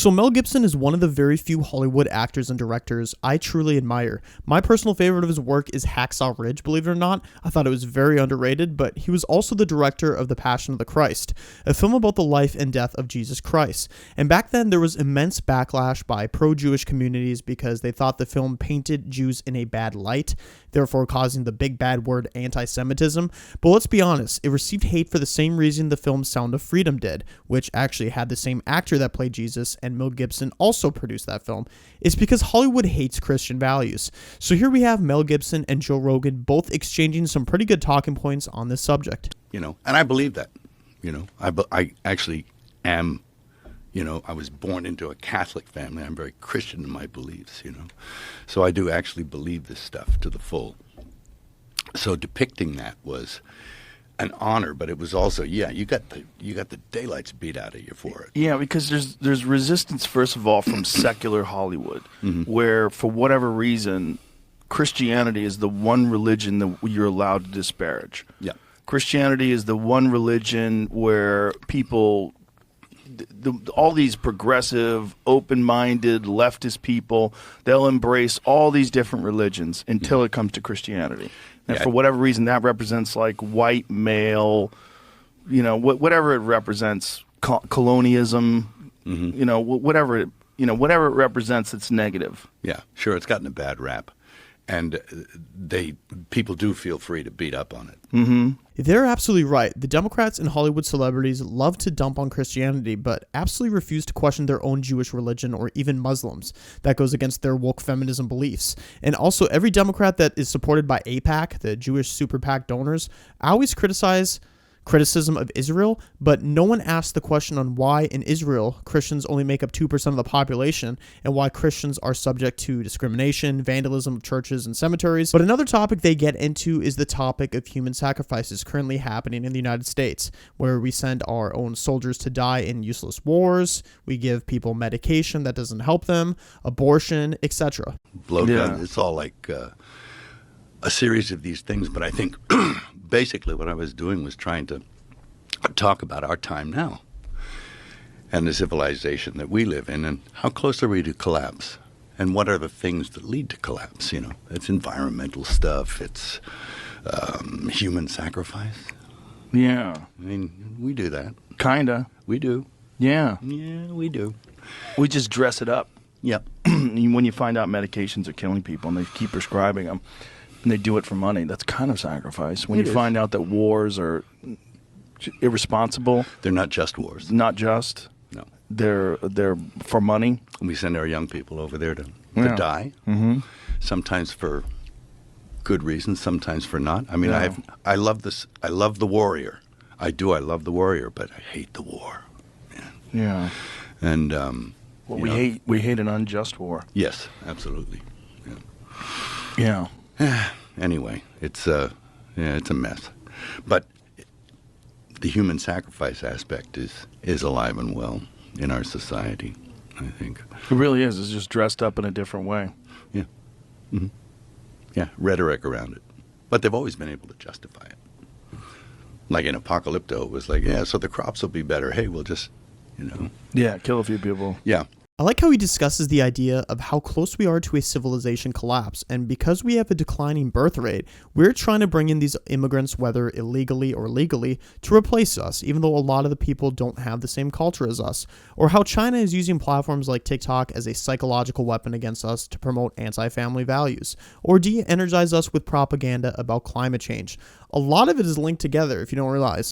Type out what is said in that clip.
So Mel Gibson is one of the very few Hollywood actors and directors I truly admire. My personal favorite of his work is Hacksaw Ridge, believe it or not. I thought it was very underrated, but he was also the director of The Passion of the Christ, a film about the life and death of Jesus Christ. And back then there was immense backlash by pro-Jewish communities because they thought the film painted Jews in a bad light, therefore causing the big bad word anti-Semitism. But let's be honest, it received hate for the same reason the film Sound of Freedom did, which actually had the same actor that played Jesus, and Mel Gibson also produced that film. It's because Hollywood hates Christian values. So here we have Mel Gibson and Joe Rogan both exchanging some pretty good talking points on this subject. And I believe that. I actually am, I was born into a Catholic family. I'm very Christian in my beliefs, So I do actually believe this stuff to the full. So depicting that was an honor, but it was also, you got the daylights beat out of you for it. Yeah, because there's resistance, first of all, from secular Hollywood, where for whatever reason, Christianity is the one religion that you're allowed to disparage. Yeah, Christianity is the one religion where people, all these progressive, open-minded, leftist people, they'll embrace all these different religions until it comes to Christianity. And for whatever reason, that represents like white male, whatever it represents, colonialism, whatever it represents, it's negative. Yeah, sure, it's gotten a bad rap, and people do feel free to beat up on it. Mm-hmm. They're absolutely right. The Democrats and Hollywood celebrities love to dump on Christianity, but absolutely refuse to question their own Jewish religion or even Muslims. That goes against their woke feminism beliefs. And also, every Democrat that is supported by AIPAC, the Jewish Super PAC donors, I always criticism of Israel, but no one asked the question on why in Israel Christians only make up 2% of the population and why Christians are subject to discrimination, vandalism of churches and cemeteries. But another topic they get into is the topic of human sacrifices currently happening in the United States, where we send our own soldiers to die in useless wars, we give people medication that doesn't help them, abortion, etc. Blowgun, it's all like a series of these things, but I think basically what I was doing was trying to talk about our time now and the civilization that we live in and how close are we to collapse and what are the things that lead to collapse. It's environmental stuff, it's human sacrifice. Yeah. I mean, we do that. Kinda. We do. Yeah. Yeah, we do. We just dress it up. Yep. When you find out medications are killing people and they keep prescribing them, and they do it for money, that's kind of sacrifice. When you find out that wars are irresponsible. They're not just wars. Not just. No. They're for money. We send our young people over there to die, sometimes for good reasons, sometimes for not. I mean, I love this. I love the warrior. I love the warrior, but I hate the war. Yeah. And we hate an unjust war. Yes, absolutely. Yeah. Anyway, it's a mess, but the human sacrifice aspect is alive and well in our society, I think. It really is. It's just dressed up in a different way. Yeah. Mm-hmm. Yeah, rhetoric around it, but they've always been able to justify it. Like in Apocalypto, it was like, so the crops will be better. Hey, we'll just, Yeah, kill a few people. Yeah. I like how he discusses the idea of how close we are to a civilization collapse, and because we have a declining birth rate, we're trying to bring in these immigrants, whether illegally or legally, to replace us, even though a lot of the people don't have the same culture as us, or how China is using platforms like TikTok as a psychological weapon against us to promote anti-family values, or de-energize us with propaganda about climate change. A lot of it is linked together if you don't realize.